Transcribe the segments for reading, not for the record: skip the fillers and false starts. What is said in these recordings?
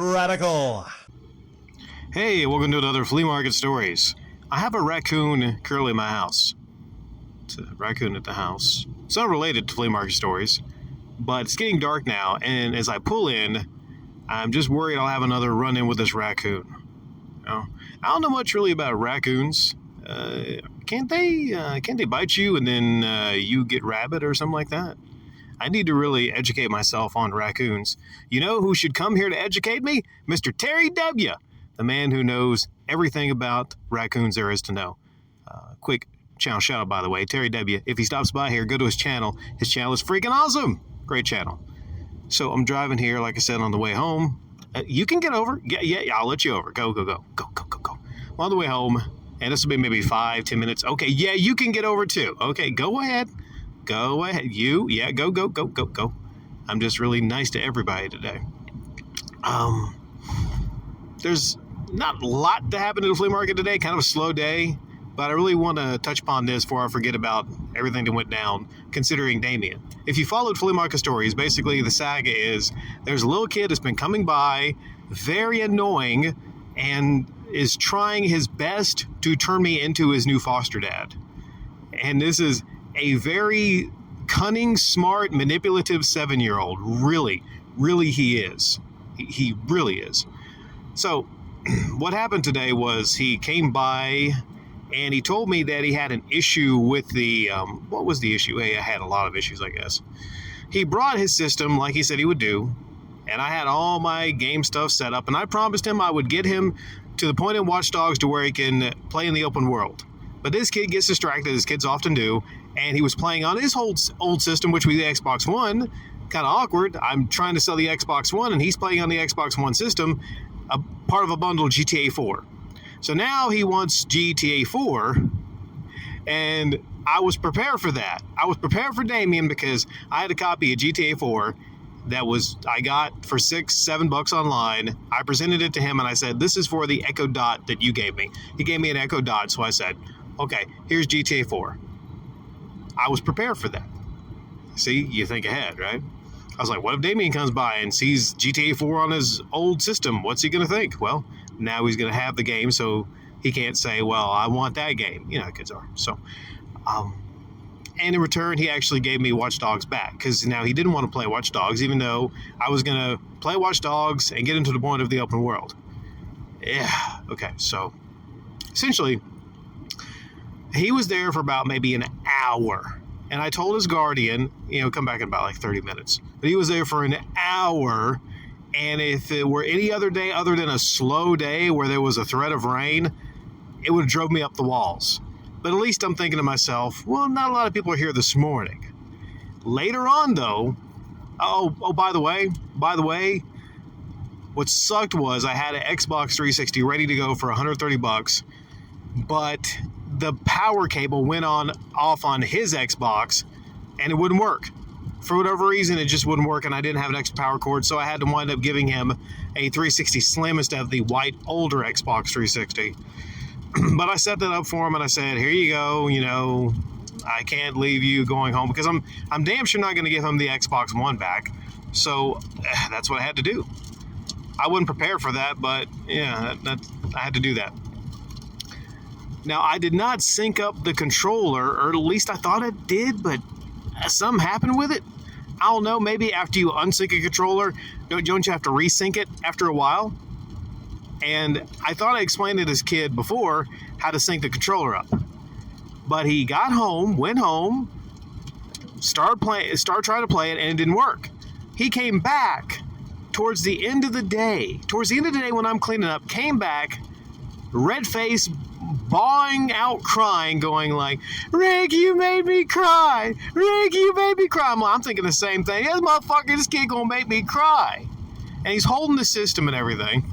Radical. Hey, welcome to another Flea Market Stories. I have a raccoon currently in my house. It's a raccoon at the house. It's not related to Flea Market Stories, but it's getting dark now, and as I pull in, I'm just worried I'll have another run-in with this raccoon. I don't know much really about raccoons. Can't they bite you and then you get rabid or something like that? I need to really educate myself on raccoons. You know who should come here to educate me? Mr. Terry W., the man who knows everything about raccoons there is to know. Quick channel shout out, by the way. Terry W., if he stops by here, go to his channel. His channel is freaking awesome. Great channel. So I'm driving here, like I said, on the way home. You can get over. Yeah, I'll let you over. Go. I'm on the way home, and this will be maybe 5-10 minutes. Okay, yeah, you can get over too. Okay, go ahead. Go ahead. Go. I'm just really nice to everybody today. There's not a lot to happen in the flea market today, kind of a slow day, but I really want to touch upon this before I forget about everything that went down, considering Damien. If you followed Flea Market Stories, basically the saga is there's a little kid that's been coming by, very annoying, and is trying his best to turn me into his new foster dad. And this is a very cunning, smart, manipulative 7-year-old. Really he is. He really is. So what happened today was he came by and he told me that he had an issue with the, what was the issue? He had a lot of issues, I guess. He brought his system like he said he would do, and I had all my game stuff set up, and I promised him I would get him to the point in Watch Dogs to where he can play in the open world. But this kid gets distracted, as kids often do, and he was playing on his old system, which was the Xbox One. Kind of awkward. I'm trying to sell the Xbox One, and he's playing on the Xbox One system, a part of a bundle GTA 4. So now he wants GTA 4, and I was prepared for that. I was prepared for Damien because I had a copy of GTA 4 that I got for $6-7 online. I presented it to him, and I said, this is for the Echo Dot that you gave me. He gave me an Echo Dot, so I said, okay, here's GTA 4. I was prepared for that. See, you think ahead, right? I was like, what if Damien comes by and sees GTA 4 on his old system? What's he going to think? Well, now he's going to have the game, so he can't say, well, I want that game. You know how kids are. So, and in return, he actually gave me Watch Dogs back, because now he didn't want to play Watch Dogs, even though I was going to play Watch Dogs and get into the point of the open world. Yeah, okay, so essentially, he was there for about maybe an hour. And I told his guardian, come back in about like 30 minutes. But he was there for an hour. And if it were any other day other than a slow day where there was a threat of rain, it would have drove me up the walls. But at least I'm thinking to myself, well, not a lot of people are here this morning. Later on, though, by the way, what sucked was I had an Xbox 360 ready to go for $130, but the power cable went off on his Xbox, and it wouldn't work. For whatever reason, it just wouldn't work, and I didn't have an extra power cord, so I had to wind up giving him a 360 Slim instead of the white, older Xbox 360. But I set that up for him, and I said, here you go, I can't leave you going home, because I'm damn sure not going to give him the Xbox One back, so that's what I had to do. I wasn't prepared for that, but yeah, I had to do that. Now, I did not sync up the controller, or at least I thought it did, but something happened with it. I don't know, maybe after you unsync a controller, don't you have to resync it after a while? And I thought I explained to this kid before how to sync the controller up. But he got home, went home, started trying to play it, and it didn't work. He came back towards the end of the day when I'm cleaning up, came back, red face, bawling out, crying, going like, Rick, you made me cry. Rick, you made me cry. I'm thinking the same thing. This kid gonna make me cry. And he's holding the system and everything.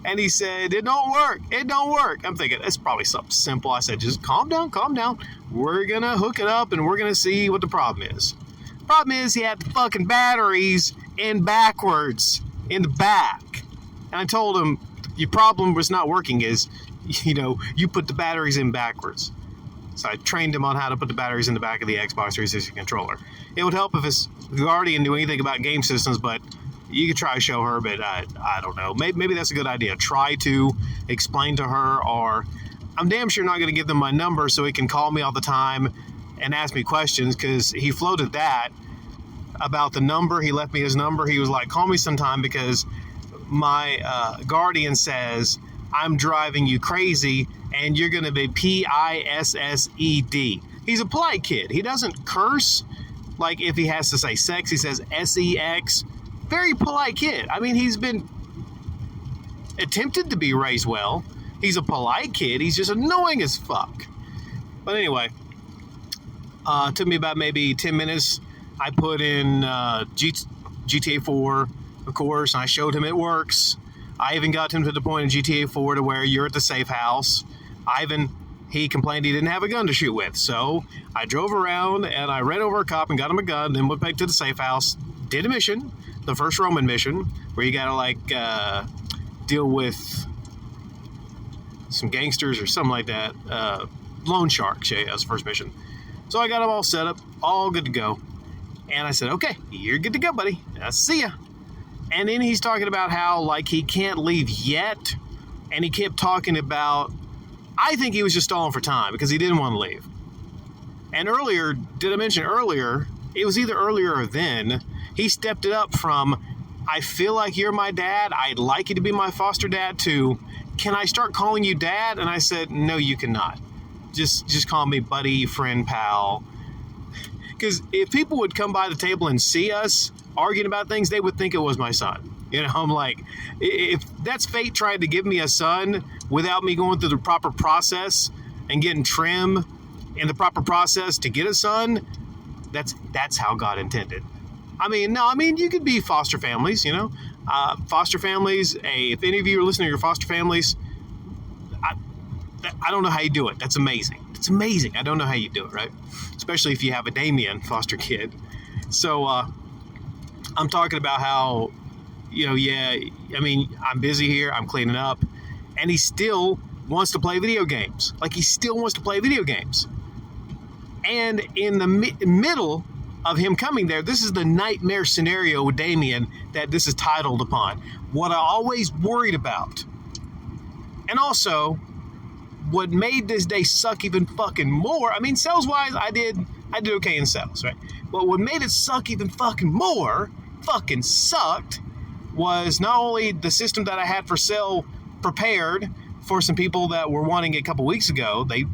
And he said, it don't work. I'm thinking, it's probably something simple. I said, just calm down. We're gonna hook it up and we're gonna see what the problem is. Problem is, he had the fucking batteries in backwards in the back. And I told him, your problem was not working is, you put the batteries in backwards. So I trained him on how to put the batteries in the back of the Xbox 360 controller. It would help if his guardian knew anything about game systems, but You could try to show her, but I don't know. Maybe that's a good idea. Try to explain to her, or I'm damn sure not going to give them my number so he can call me all the time and ask me questions, because he floated that about the number. He left me his number. He was like, call me sometime because my guardian says I'm driving you crazy and you're going to be PISSED. He's a polite kid. He doesn't curse. Like if he has to say sex, he says SEX. Very polite kid. I mean, he's been attempted to be raised well. He's a polite kid. He's just annoying as fuck. But anyway, it took me about maybe 10 minutes. I put in GTA 4, of course, and I showed him it works. I even got him to the point in GTA 4 to where you're at the safe house. He complained he didn't have a gun to shoot with. So I drove around and I ran over a cop and got him a gun, then went back to the safe house, did a mission, the first Roman mission, where you gotta deal with some gangsters or something like that. Loan sharks, yeah, that was the first mission. So I got them all set up, all good to go. And I said, okay, you're good to go, buddy. I'll see ya. And then he's talking about how, like, he can't leave yet. And he kept talking about, I think he was just stalling for time because he didn't want to leave. And earlier, did I mention earlier, it was either earlier or then, he stepped it up from, I feel like you're my dad, I'd like you to be my foster dad, to, can I start calling you dad? And I said, no, you cannot. Just call me buddy, friend, pal. Because if people would come by the table and see us arguing about things, they would think it was my son. You know, I'm like, if that's fate trying to give me a son without me going through the proper process and getting trim in the proper process to get a son, that's how God intended. I mean, you could be foster families, you know. Foster families, if any of you are listening to your foster families, I don't know how you do it. That's amazing. It's amazing. I don't know how you do it, right? Especially if you have a Damien foster kid. So I'm talking about how, you know, yeah, I mean, I'm busy here. I'm cleaning up. And he still wants to play video games. Like, he still wants to play video games. And in the middle of him coming there, this is the nightmare scenario with Damien that this is titled upon. What I always worried about. And also, what made this day suck even fucking more, I mean, sales-wise, I did okay in sales, right? But what made it suck even fucking more, fucking sucked, was not only the system that I had for sale prepared for some people that were wanting it a couple weeks ago. They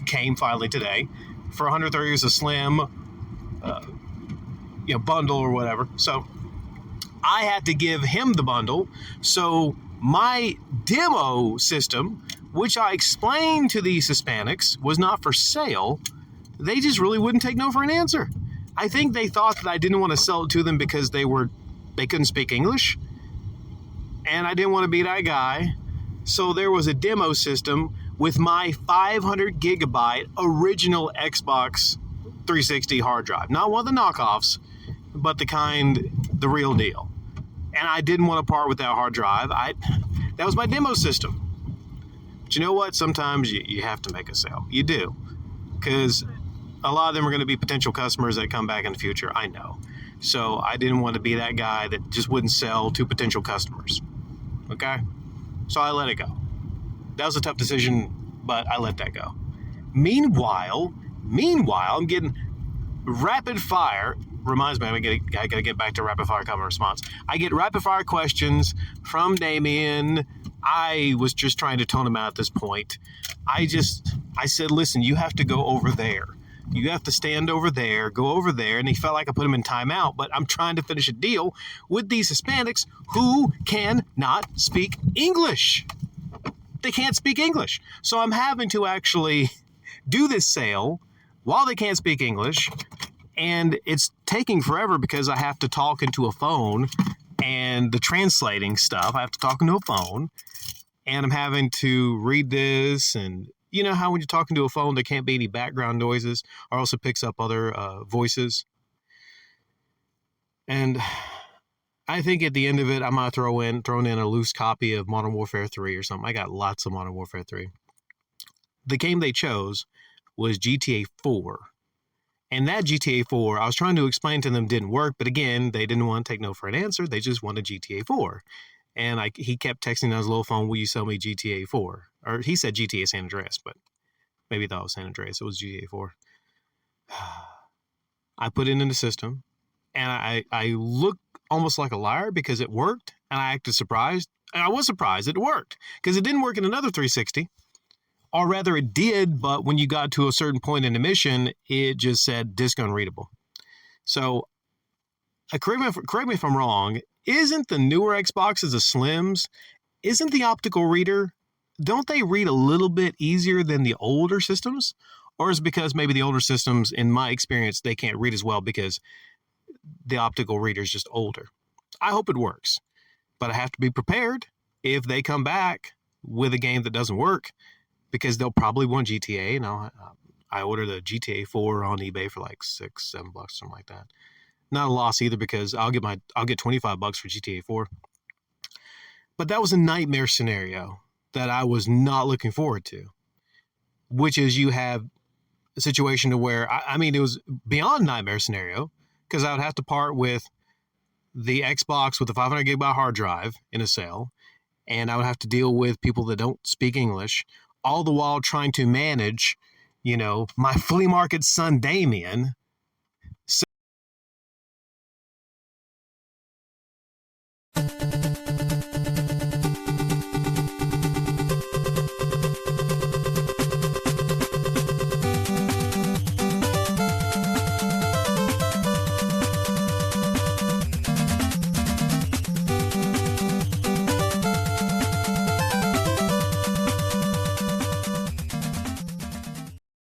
came finally today for 130 is a slim, bundle or whatever. So I had to give him the bundle. So my demo system, which I explained to these Hispanics was not for sale, they just really wouldn't take no for an answer. I think they thought that I didn't want to sell it to them because they couldn't speak English, and I didn't want to be that guy. So there was a demo system with my 500 gigabyte original Xbox 360 hard drive. Not one of the knockoffs, but the real deal. And I didn't want to part with that hard drive. That was my demo system. But you know what? Sometimes you have to make a sale. You do. Because a lot of them are going to be potential customers that come back in the future. I know. So I didn't want to be that guy that just wouldn't sell to potential customers. Okay? So I let it go. That was a tough decision, but I let that go. Meanwhile, I'm getting rapid fire. Reminds me, I got to get back to rapid fire comment response. I get rapid fire questions from Damien. I was just trying to tone him out at this point. I said, listen, you have to go over there. You have to stand over there, go over there. And he felt like I put him in timeout, but I'm trying to finish a deal with these Hispanics who cannot speak English. They can't speak English. So I'm having to actually do this sale while they can't speak English. And it's taking forever because I have to talk into a phone and the translating stuff. I have to talk into a phone and I'm having to read this. And you know how when you're talking to a phone, there can't be any background noises, or also picks up other voices. And I think at the end of it, I might throw in a loose copy of Modern Warfare 3 or something. I got lots of Modern Warfare 3. The game they chose was GTA 4. And that GTA 4, I was trying to explain to them didn't work, but again, they didn't want to take no for an answer. They just wanted GTA 4. And he kept texting on his little phone, will you sell me GTA 4? Or he said GTA San Andreas, but maybe he thought it was San Andreas. It was GTA 4. I put it in the system, and I looked almost like a liar because it worked, and I acted surprised. And I was surprised it worked because it didn't work in another 360. Or rather, it did, but when you got to a certain point in the mission, it just said disk unreadable. So, correct me if I'm wrong, isn't the newer Xboxes, the Slims, isn't the optical reader, don't they read a little bit easier than the older systems? Or is it because maybe the older systems, in my experience, they can't read as well because the optical reader is just older? I hope it works, but I have to be prepared if they come back with a game that doesn't work, because they'll probably want GTA, and I ordered the GTA 4 on eBay for like $6-7, something like that. Not a loss either, because I'll get $25 for GTA 4. But that was a nightmare scenario that I was not looking forward to, which is you have a situation to where, I mean, it was beyond nightmare scenario, because I would have to part with the Xbox with the 500 gigabyte hard drive in a sale, and I would have to deal with people that don't speak English, all the while trying to manage, my flea market son Damien,